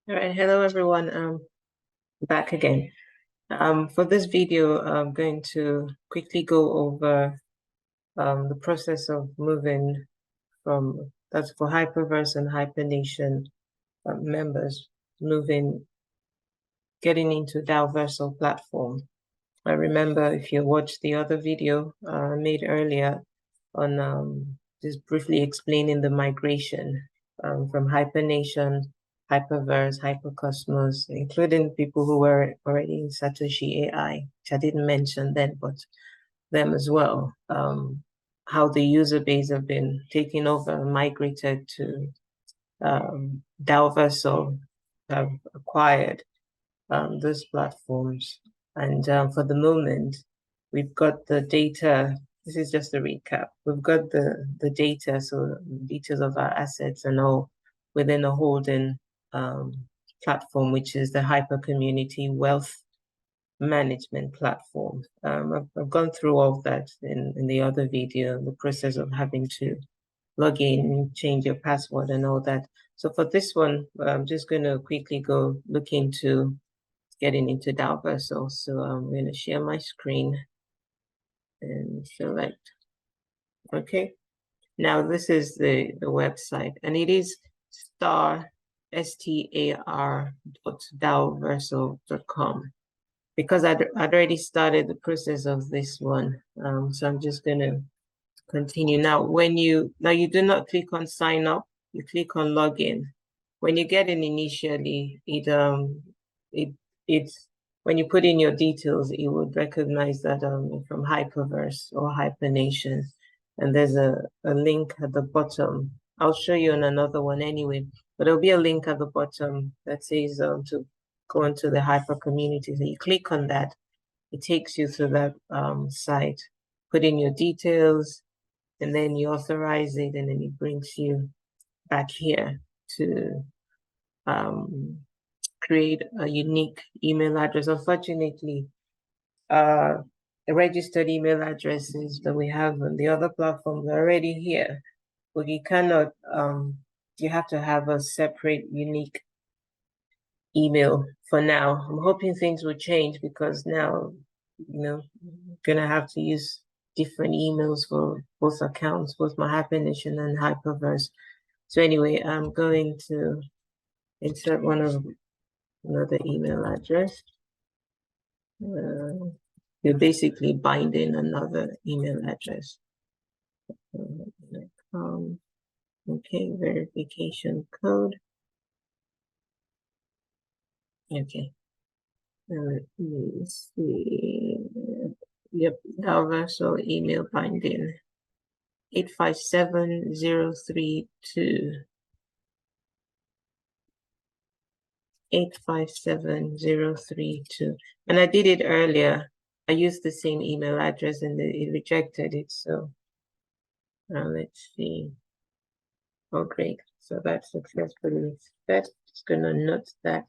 All right, hello everyone. Back again. For this video, I'm going to quickly go over the process of moving from, that's for Hyperverse and Hypernation members, getting into Daoversal Platform. I remember if you watched the other video I made earlier on just briefly explaining the migration from Hypernation, Hyperverse, Hypercosmos, including people who were already in Satoshi AI, which I didn't mention then, but them as well. How the user base have been taken over and migrated to Daoversal, have acquired those platforms. And for the moment, we've got the data. This is just a recap. We've got the data, so details of our assets and all within a holding platform, which is the Hyper Community Wealth Management Platform. I've gone through all of that in the other video, the process of having to log in, change your password and all that. So for this one, I'm just going to quickly go look into getting into Daoversal. So I'm going to share my screen and select. Okay. Now this is the website, and it is star.daoversal.com because I'd already started the process of this one. So I'm just going to continue. Now, you do not click on sign up, you click on login. When you get in initially, it's when you put in your details, it would recognize that from Hyperverse or Hypernation, and there's a link at the bottom. I'll show you on another one anyway, but there'll be a link at the bottom that says to go into the Hyper community. So you click on that, it takes you to that site, put in your details, and then you authorize it, and then it brings you back here to create a unique email address. Unfortunately, the registered email addresses that we have on the other platforms are already here, but you cannot, you have to have a separate, unique email for now. I'm hoping things will change because now, I'm gonna have to use different emails for both accounts, both my Hypernation and Hyperverse. So anyway, I'm going to insert another email address. You're basically binding another email address. Okay, verification code. Okay. Let me see. Yep, Daoversal email binding 857032. 857032. And I did it earlier. I used the same email address and it rejected it. So let's see. Oh, great. So that's successfully set. Just gonna note that.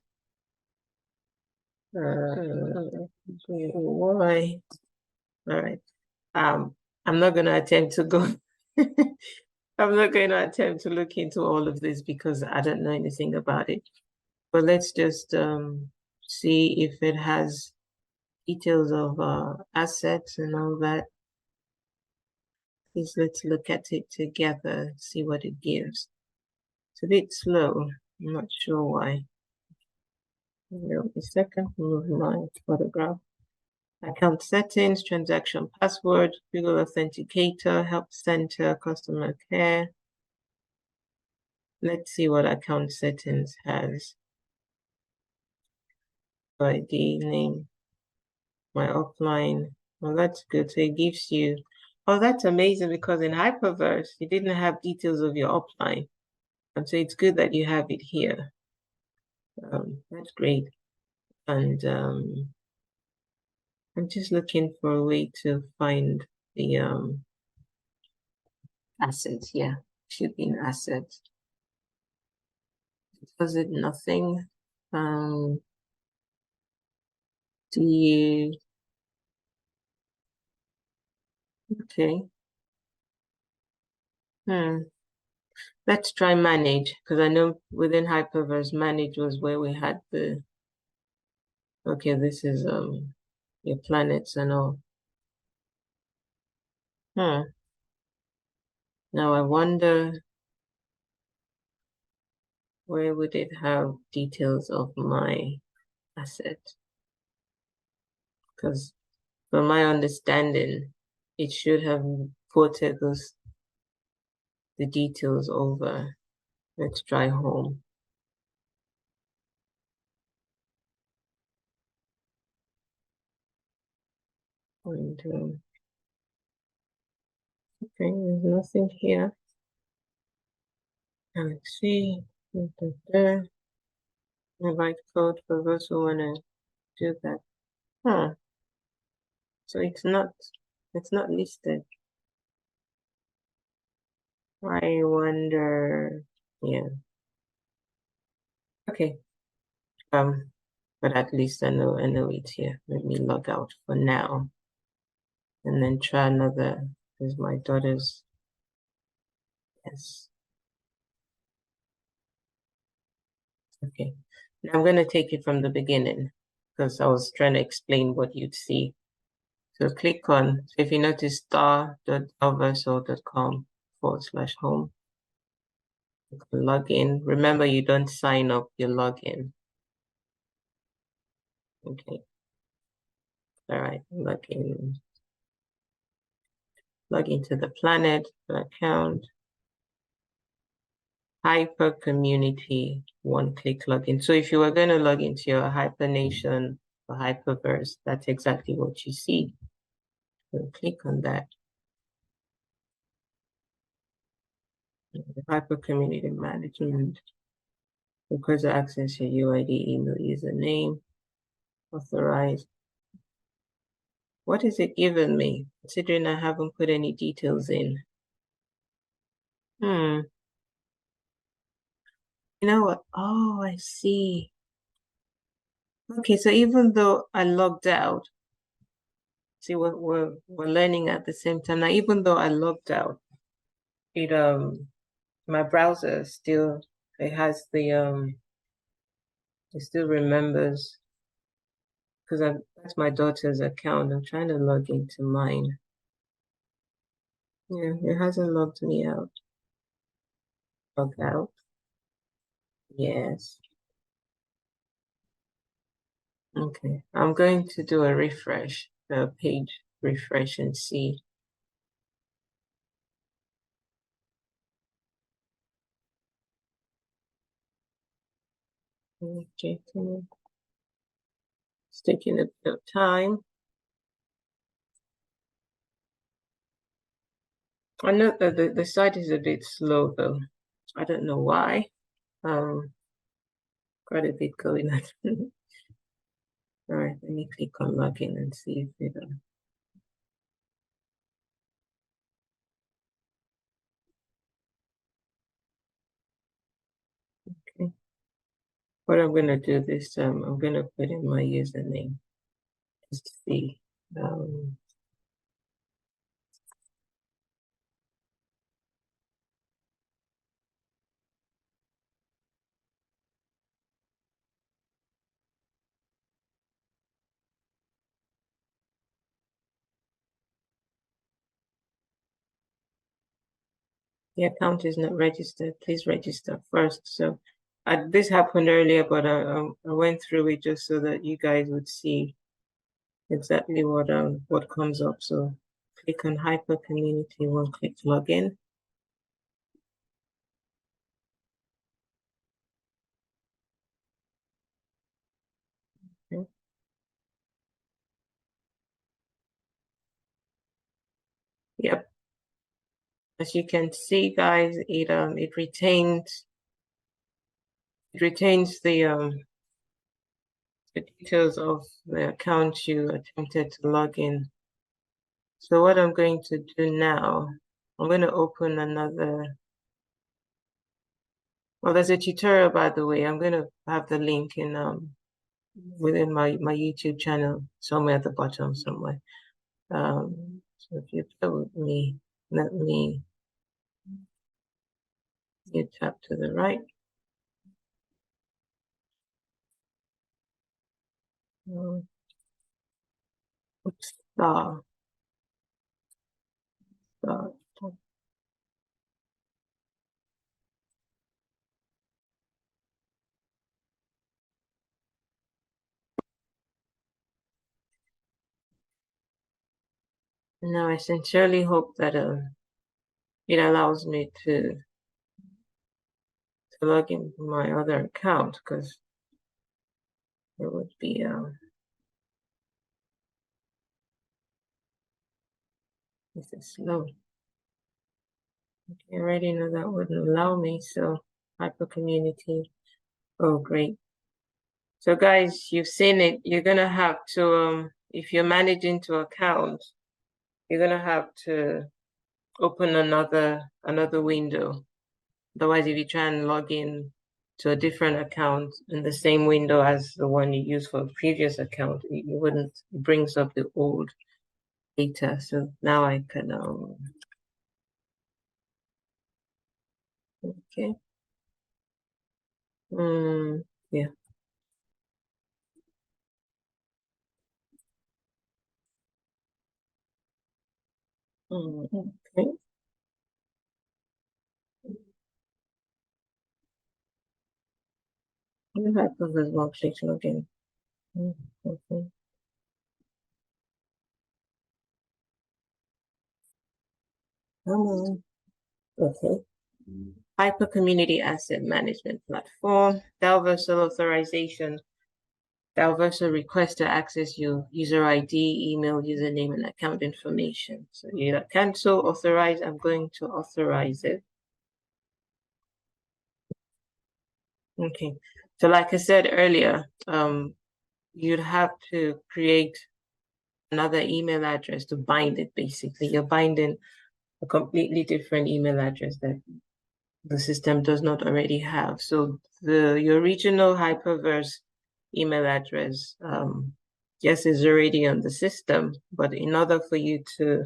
Why? All right. I'm not gonna attempt to go. I'm not going to attempt to look into all of this because I don't know anything about it. But let's just see if it has details of assets and all that. Please let's look at it together, see what it gives. It's a bit slow. I'm not sure why. Wait a second, move my photograph. Account settings, transaction password, Google Authenticator, Help Center, Customer Care. Let's see what account settings has. ID, name, my offline. Well, that's good. So it gives you, oh, that's amazing because in Hyperverse, you didn't have details of your offline. And so it's good that you have it here. That's great. And I'm just looking for a way to find the assets. Yeah, should be an asset. Was it nothing? Do you? Okay. Let's try manage, because I know within Hyperverse, manage was where we had the, okay, this is your planets and all. Now I wonder, where would it have details of my asset? Because from my understanding, it should have ported the details over. Let's try home. And okay, there's nothing here. Now let's see. I write code for those who want to do that. So it's not listed. I wonder, yeah. Okay. But at least I know it's here. Let me log out for now. And then try another, because my daughter's, yes. Okay. Now I'm gonna take it from the beginning because I was trying to explain what you'd see. So click on, so if you notice star.daoversal.com/home, log in. Remember, you don't sign up, you log in. Okay. All right, log in. Log into the planet, the account. Hyper community, one-click login. So if you were going to log into your Hypernation or Hyperverse, that's exactly what you see. So click on that. Hyper community management. Request to access your UID, email, username, authorize. What is it giving me? Considering I haven't put any details in. You know what? Oh, I see. Okay, so even though I logged out, see, we're learning at the same time. Now, even though I logged out, it my browser still, it has the it still remembers, because that's my daughter's account. I'm trying to log into mine. Yeah, it hasn't logged me out. Log out. Yes. Okay. I'm going to do a refresh, a page refresh, and see. Okay, it's taking a bit of time. I know that the site is a bit slow though. I don't know why. Quite a bit going on. All right, let me click on login and see if it okay. What I'm gonna do this time, I'm gonna put in my username just to see. The account is not registered. Please register first. So this happened earlier, but I went through it just so that you guys would see exactly what comes up. So click on Hyper Community, one click login. Okay. Yep. As you can see, guys, it retains the details of the account you attempted to log in. So what I'm going to do now, I'm going to open another. Well, there's a tutorial, by the way. I'm going to have the link in within my YouTube channel somewhere at the bottom somewhere. So if you bear with me, let me new tab to the right. Star. Star. Now, I sincerely hope that it allows me to log in my other account, because it would be this is slow. Okay, I already know that wouldn't allow me, so Hyper Community. Oh, great. So guys, you've seen it. You're gonna have to if you're managing two accounts, you're gonna have to open another window. Otherwise, if you try and log in to a different account in the same window as the one you used for the previous account, it wouldn't, it brings up the old data. So now I can okay. Yeah. Okay. You have to well click login. Okay. Come on. Okay. Hyper Community Asset Management Platform, Daoversal Authorization. Daoversal request to access your user ID, email, username, and account information. So you cancel, authorize. I'm going to authorize it. Okay. So like I said earlier, you'd have to create another email address to bind it, basically. You're binding a completely different email address that the system does not already have. So your original Hyperverse email address, yes, is already on the system, but in order for you to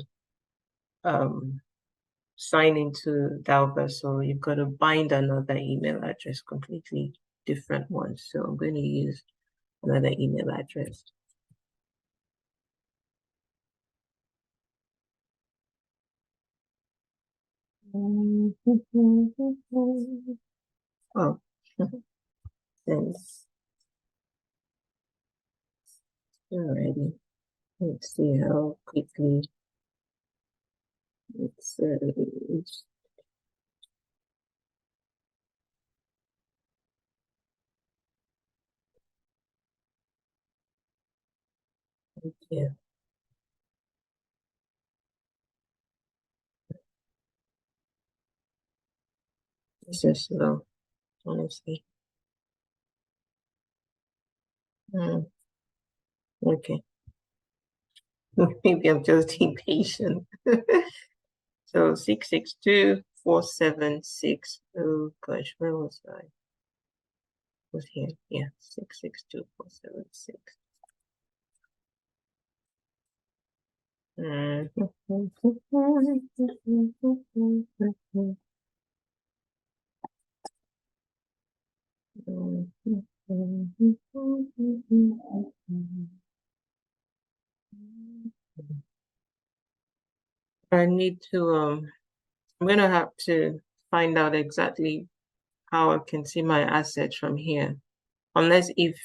sign into Daoversal, you've got to bind another email address, completely different one. So I'm going to use another email address. Oh, thanks. Alrighty. Let's see how quickly it's yeah. It's just slow, honestly. Okay. Maybe I'm just impatient. So 662-476. Oh gosh, where was I? Was here? Yeah, 662-476. I need to I'm gonna have to find out exactly how I can see my assets from here. Unless if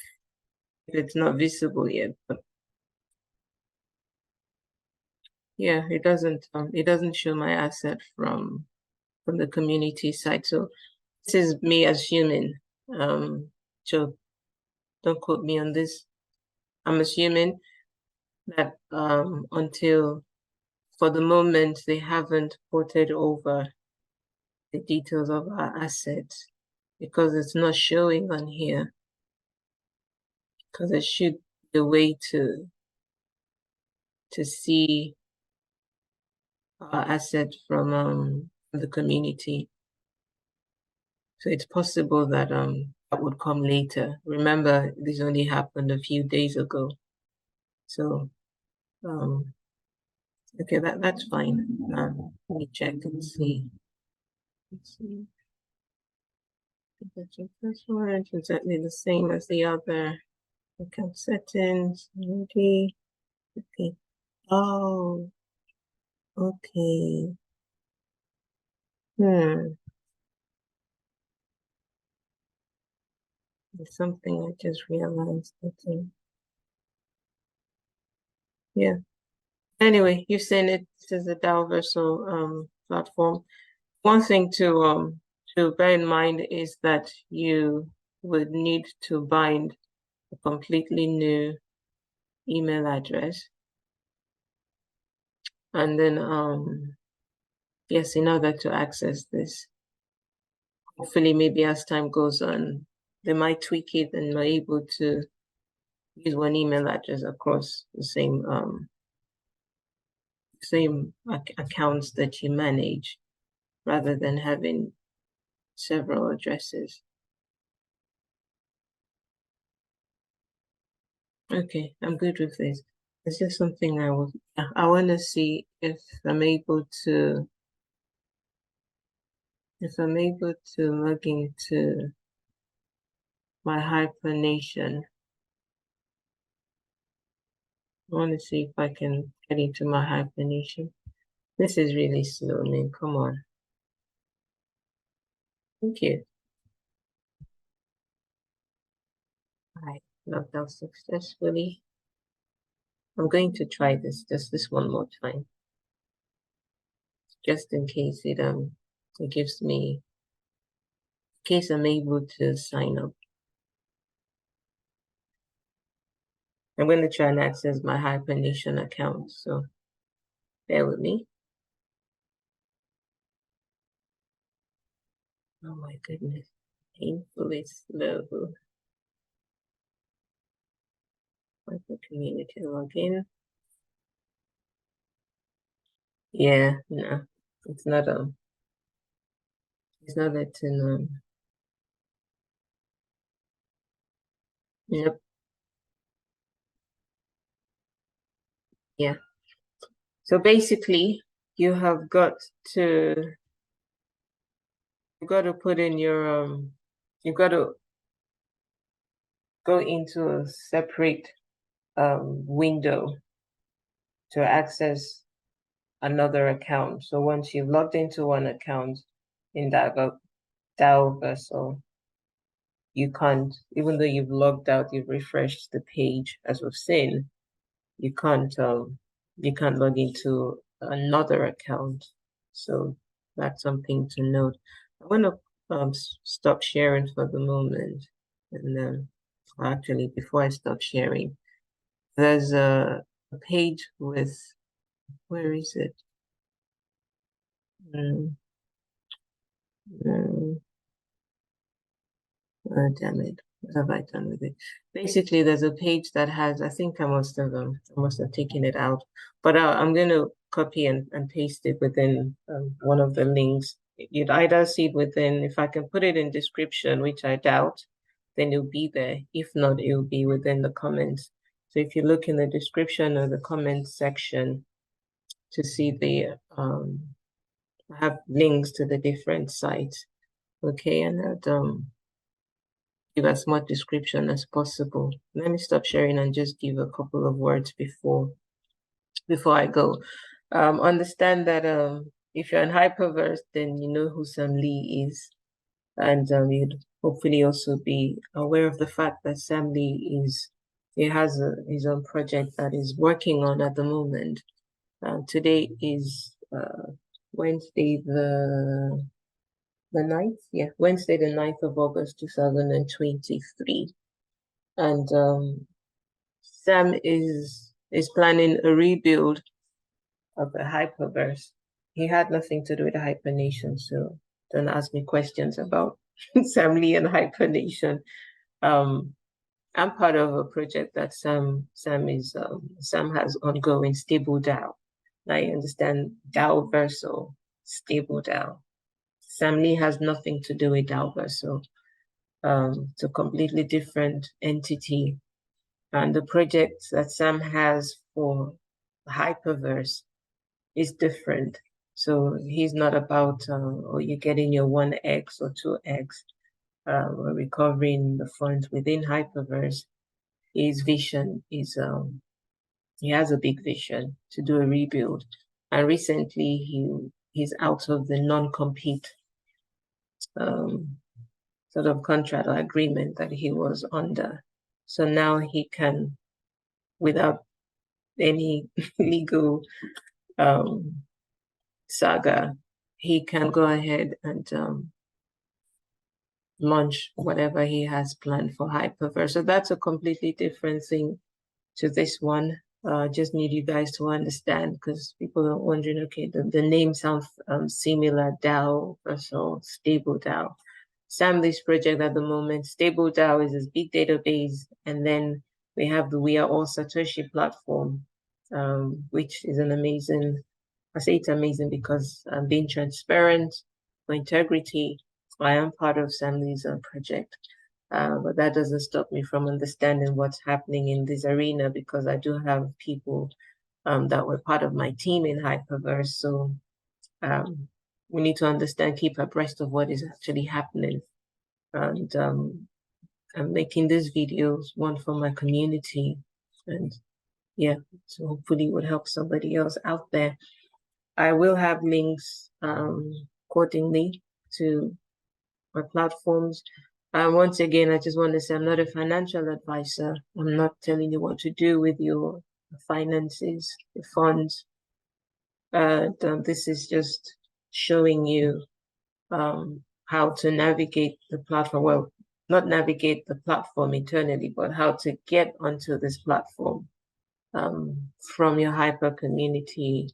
it's not visible yet. But yeah, it doesn't show my asset from the community side. So this is me assuming. So don't quote me on this. I'm assuming that until for the moment they haven't ported over the details of our assets, because it's not showing on here. Because there should be a way to see our asset from the community. So it's possible that that would come later. Remember, this only happened a few days ago. So okay, that's fine. Let me check and see. Let's see. Password exactly the same as the other account settings. Okay. Okay. Oh, okay. There's something I just realized. Yeah. Anyway, you've seen it. This is a Daoversal platform. One thing to bear in mind is that you would need to bind a completely new email address. And then yes, in order to access this. Hopefully maybe as time goes on, they might tweak it and are able to use one email address across the same accounts that you manage rather than having several addresses. Okay, I'm good with this. It's just something I want to see if I'm able to log into my Hypernation. I want to see if I can get into my Hypernation. This is really slow, man. Come on. Thank you. I logged out successfully. I'm going to try this one more time, just in case it gives me, in case I'm able to sign up. I'm going to try and access my Hypernation account, so bear with me. Oh my goodness, painfully slow. Hyper community login. Yeah, no, it's not letting Yep. Yeah. So basically, you have got to put in your you've got to go into a separate window to access another account. So once you've logged into one account in Daoversal, you can't, even though you've logged out, you've refreshed the page as we've seen, you can't log into another account. So that's something to note. I'm gonna stop sharing for the moment, and then actually before I stop sharing, there's a page with, where is it? Oh, damn it. What have I done with it? Basically, there's a page that has, I think I must have taken it out, but I'm going to copy and paste it within one of the links. You'd either see it within, if I can put it in description, which I doubt, then it'll be there. If not, it'll be within the comments. So if you look in the description or the comments section to see I have links to the different sites. Okay, and that give as much description as possible. Let me stop sharing and just give a couple of words before I go. Understand that if you're in Hyperverse, then you know who Sam Lee is, and you'd hopefully also be aware of the fact that Sam Lee he has his own project that he's working on at the moment. Today is Wednesday the 9th, yeah, Wednesday the 9th of August 2023. And Sam is planning a rebuild of the Hyperverse. He had nothing to do with the Hypernation, so don't ask me questions about Sam Lee and Hypernation. I'm part of a project that Sam has ongoing, Stable DAO. I understand Daoversal, Stable DAO. Sam Lee has nothing to do with Daoversal. It's a completely different entity. And the project that Sam has for Hyperverse is different. So he's not about, you're getting your 1x or 2x. recovering the funds within Hyperverse. His vision is he has a big vision to do a rebuild, and recently he's out of the non-compete sort of contract or agreement that he was under. So now he can, without any legal saga, he can go ahead and launch whatever he has planned for Hyperverse. So that's a completely different thing to this one. Just need you guys to understand, because people are wondering, okay, the name sounds similar, Daoversal, stable DAO. Samly's project at the moment, stable DAO is this big database, and then we have the We Are All Satoshi platform, which is an amazing, I say it's amazing because I'm being transparent for integrity. I am part of Samly's project. But that doesn't stop me from understanding what's happening in this arena, because I do have people that were part of my team in Hyperverse. So we need to understand, keep abreast of what is actually happening. And I'm making these videos, one for my community. And yeah, so hopefully it would help somebody else out there. I will have links accordingly to my platforms. Once again, I just want to say I'm not a financial advisor. I'm not telling you what to do with your finances, your funds. This is just showing you how to navigate the platform. Well, not navigate the platform internally, but how to get onto this platform from your Hyper community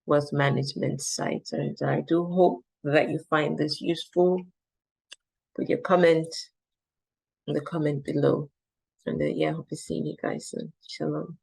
wealth management site. And I do hope that you find this useful. Put your comment in the comment below. And yeah, hope to see you guys soon. Shalom.